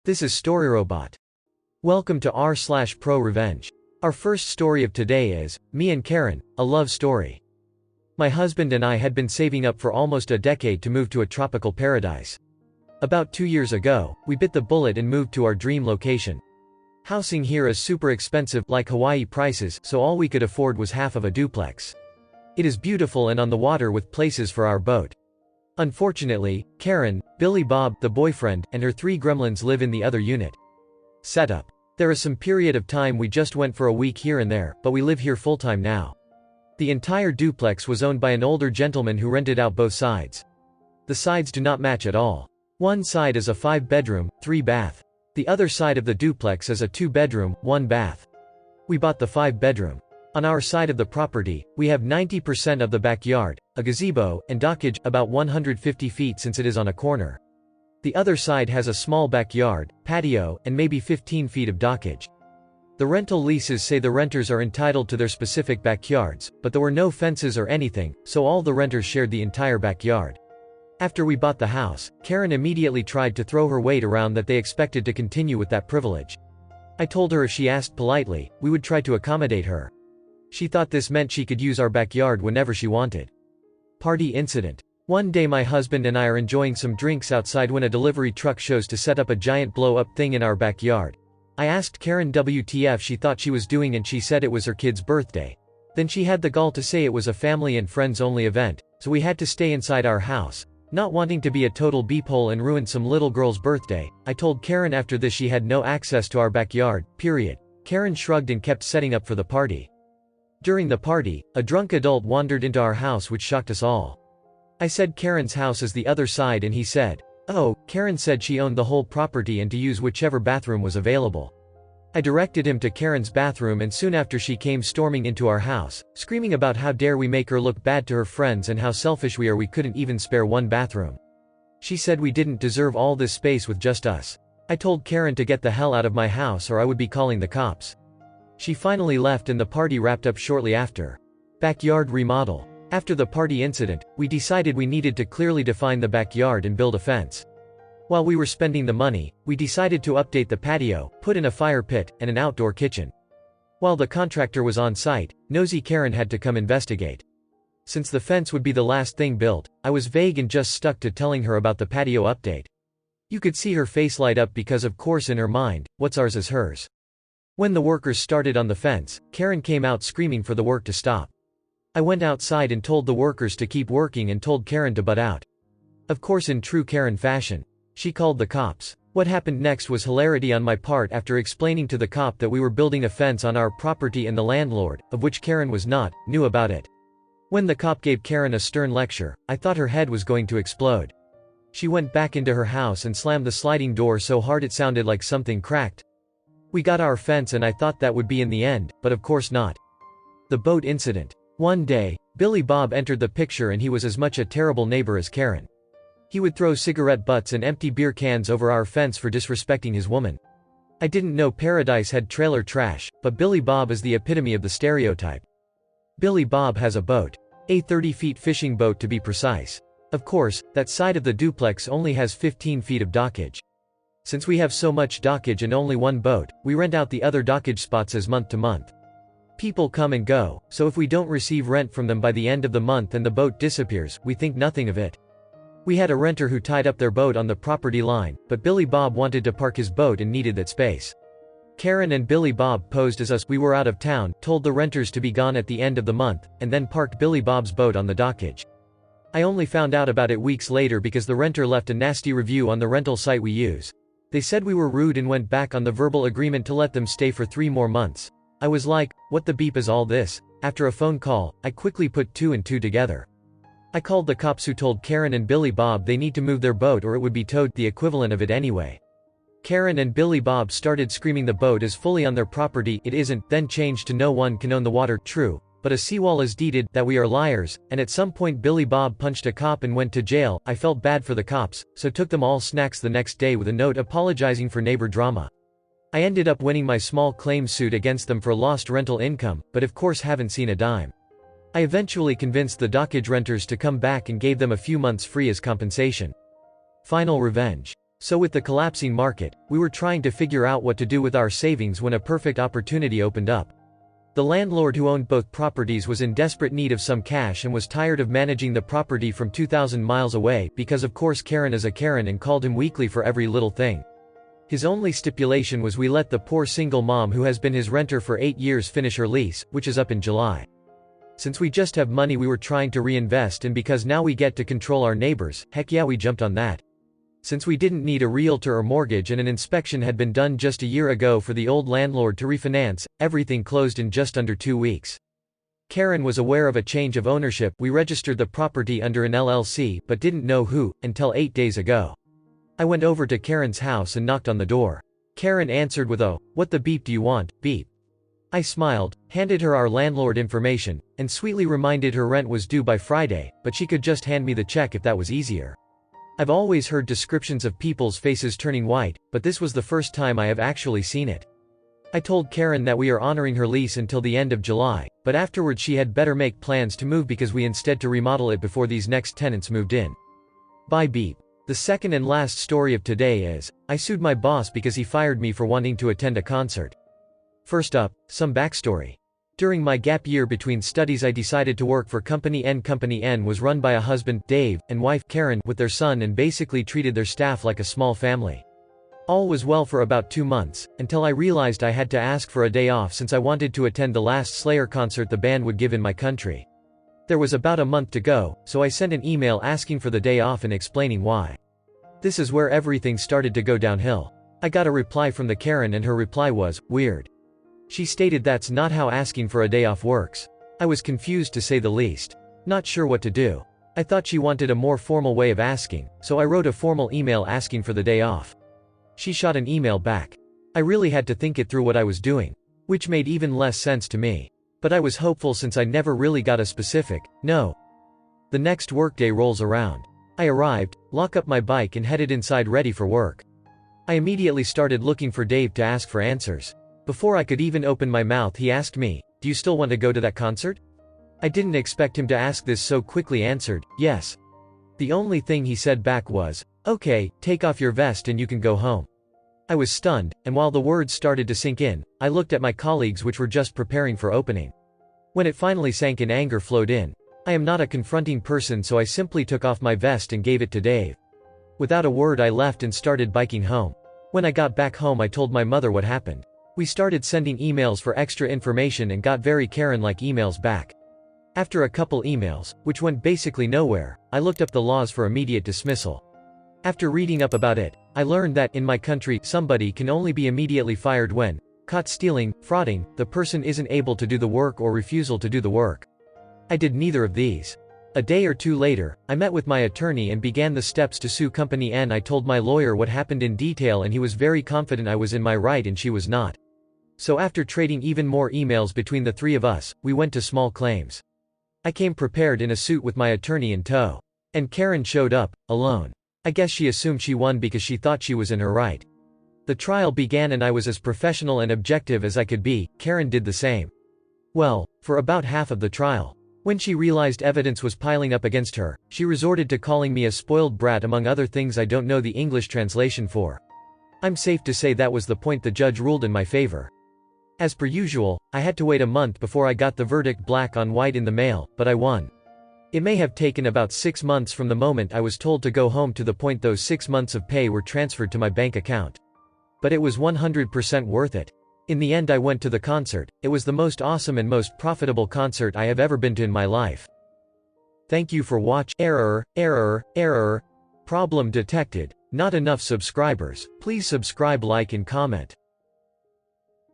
This is Storyrobot. Welcome to r/Prorevenge. Our first story of today is Me and Karen, a love story. My husband and I had been saving up for almost a decade to move to a tropical paradise. About 2 years ago, we bit the bullet and moved to our dream location. Housing here is super expensive, like Hawaii prices, so all we could afford was half of a duplex. It is beautiful and on the water with places for our boat. Unfortunately, Karen, Billy Bob, the boyfriend, and her 3 gremlins live in the other unit. Setup. There is some period of time we just went for a week here and there, but we live here full-time now. The entire duplex was owned by an older gentleman who rented out both sides. The sides do not match at all. One side is a 5-bedroom, 3-bath. The other side of the duplex is a 2-bedroom, 1-bath. We bought the 5-bedroom. On our side of the property, we have 90% of the backyard, a gazebo, and dockage, about 150 feet since it is on a corner. The other side has a small backyard, patio, and maybe 15 feet of dockage. The rental leases say the renters are entitled to their specific backyards, but there were no fences or anything, so all the renters shared the entire backyard. After we bought the house, Karen immediately tried to throw her weight around that they expected to continue with that privilege. I told her if she asked politely, we would try to accommodate her. She thought this meant she could use our backyard whenever she wanted. Party incident. One day my husband and I are enjoying some drinks outside when a delivery truck shows to set up a giant blow-up thing in our backyard. I asked Karen WTF she thought she was doing and she said it was her kid's birthday. Then she had the gall to say it was a family and friends only event, so we had to stay inside our house. Not wanting to be a total beephole and ruin some little girl's birthday, I told Karen after this she had no access to our backyard, period. Karen shrugged and kept setting up for the party. During the party, a drunk adult wandered into our house which shocked us all. I said Karen's house is the other side and he said, "Oh," Karen said she owned the whole property and to use whichever bathroom was available. I directed him to Karen's bathroom and soon after she came storming into our house, screaming about how dare we make her look bad to her friends and how selfish we are we couldn't even spare one bathroom. She said we didn't deserve all this space with just us. I told Karen to get the hell out of my house or I would be calling the cops. She finally left and the party wrapped up shortly after. Backyard remodel. After the party incident, we decided we needed to clearly define the backyard and build a fence. While we were spending the money, we decided to update the patio, put in a fire pit, and an outdoor kitchen. While the contractor was on site, nosy Karen had to come investigate. Since the fence would be the last thing built, I was vague and just stuck to telling her about the patio update. You could see her face light up because of course in her mind, what's ours is hers. When the workers started on the fence, Karen came out screaming for the work to stop. I went outside and told the workers to keep working and told Karen to butt out. Of course in true Karen fashion. She called the cops. What happened next was hilarity on my part after explaining to the cop that we were building a fence on our property and the landlord, of which Karen was not, knew about it. When the cop gave Karen a stern lecture, I thought her head was going to explode. She went back into her house and slammed the sliding door so hard it sounded like something cracked. We got our fence and I thought that would be in the end, but of course not. The boat incident. One day, Billy Bob entered the picture and he was as much a terrible neighbor as Karen. He would throw cigarette butts and empty beer cans over our fence for disrespecting his woman. I didn't know Paradise had trailer trash, but Billy Bob is the epitome of the stereotype. Billy Bob has a boat. A 30-feet fishing boat to be precise. Of course, that side of the duplex only has 15 feet of dockage. Since we have so much dockage and only one boat, we rent out the other dockage spots as month to month. People come and go, so if we don't receive rent from them by the end of the month and the boat disappears, we think nothing of it. We had a renter who tied up their boat on the property line, but Billy Bob wanted to park his boat and needed that space. Karen and Billy Bob posed as us, we were out of town, told the renters to be gone at the end of the month, and then parked Billy Bob's boat on the dockage. I only found out about it weeks later because the renter left a nasty review on the rental site we use. They said we were rude and went back on the verbal agreement to let them stay for 3 more months. I was like, what the beep is all this? After a phone call, I quickly put 2 and 2 together. I called the cops who told Karen and Billy Bob they need to move their boat or it would be towed, the equivalent of it anyway. Karen and Billy Bob started screaming the boat is fully on their property, it isn't, then changed to no one can own the water, true, but a seawall is deeded, that we are liars, and at some point Billy Bob punched a cop and went to jail. I felt bad for the cops, so took them all snacks the next day with a note apologizing for neighbor drama. I ended up winning my small claims suit against them for lost rental income, but of course haven't seen a dime. I eventually convinced the dockage renters to come back and gave them a few months free as compensation. Final revenge. So with the collapsing market, we were trying to figure out what to do with our savings when a perfect opportunity opened up. The landlord who owned both properties was in desperate need of some cash and was tired of managing the property from 2,000 miles away, because of course Karen is a Karen and called him weekly for every little thing. His only stipulation was we let the poor single mom who has been his renter for 8 years finish her lease, which is up in July. Since we just have money we were trying to reinvest, and because now we get to control our neighbors, heck yeah, we jumped on that. Since we didn't need a realtor or mortgage and an inspection had been done just a year ago for the old landlord to refinance, everything closed in just under 2 weeks. Karen was aware of a change of ownership. We registered the property under an LLC but didn't know who, until 8 days ago. I went over to Karen's house and knocked on the door. Karen answered with a, "What the beep do you want, beep?" I smiled, handed her our landlord information, and sweetly reminded her rent was due by Friday, but she could just hand me the check if that was easier. I've always heard descriptions of people's faces turning white, but this was the first time I have actually seen it. I told Karen that we are honoring her lease until the end of July, but afterwards she had better make plans to move because we instead to remodel it before these next tenants moved in. Bye beep. The second and last story of today is, I sued my boss because he fired me for wanting to attend a concert. First up, some backstory. During my gap year between studies I decided to work for Company N. Company N was run by a husband, Dave, and wife, Karen, with their son, and basically treated their staff like a small family. All was well for about 2 months, until I realized I had to ask for a day off since I wanted to attend the last Slayer concert the band would give in my country. There was about a month to go, so I sent an email asking for the day off and explaining why. This is where everything started to go downhill. I got a reply from the Karen and her reply was, "Weird." She stated that's not how asking for a day off works. I was confused to say the least. Not sure what to do. I thought she wanted a more formal way of asking, so I wrote a formal email asking for the day off. She shot an email back. I really had to think it through what I was doing, which made even less sense to me. But I was hopeful since I never really got a specific no. The next workday rolls around. I arrived, lock up my bike and headed inside ready for work. I immediately started looking for Dave to ask for answers. Before I could even open my mouth he asked me, "Do you still want to go to that concert?" I didn't expect him to ask this, so quickly answered, "Yes." The only thing he said back was, "Okay, take off your vest and you can go home." I was stunned, and while the words started to sink in, I looked at my colleagues which were just preparing for opening. When it finally sank in, anger flowed in. I am not a confronting person, so I simply took off my vest and gave it to Dave. Without a word I left and started biking home. When I got back home I told my mother what happened. We started sending emails for extra information and got very Karen-like emails back. After a couple emails, which went basically nowhere, I looked up the laws for immediate dismissal. After reading up about it, I learned that, in my country, somebody can only be immediately fired when caught stealing, frauding, the person isn't able to do the work, or refusal to do the work. I did neither of these. A day or two later, I met with my attorney and began the steps to sue Company N. I told my lawyer what happened in detail and he was very confident I was in my right and she was not. So after trading even more emails between the three of us, we went to small claims. I came prepared in a suit with my attorney in tow. And Karen showed up, alone. I guess she assumed she won because she thought she was in her right. The trial began and I was as professional and objective as I could be. Karen did the same. Well, for about half of the trial. When she realized evidence was piling up against her, she resorted to calling me a spoiled brat among other things I don't know the English translation for. I'm safe to say that was the point the judge ruled in my favor. As per usual, I had to wait a month before I got the verdict black on white in the mail, but I won. It may have taken about 6 months from the moment I was told to go home to the point those 6 months of pay were transferred to my bank account. But it was 100% worth it. In the end I went to the concert. It was the most awesome and most profitable concert I have ever been to in my life. Thank you for watching. Error. Problem detected. Not enough subscribers. Please subscribe, like and comment.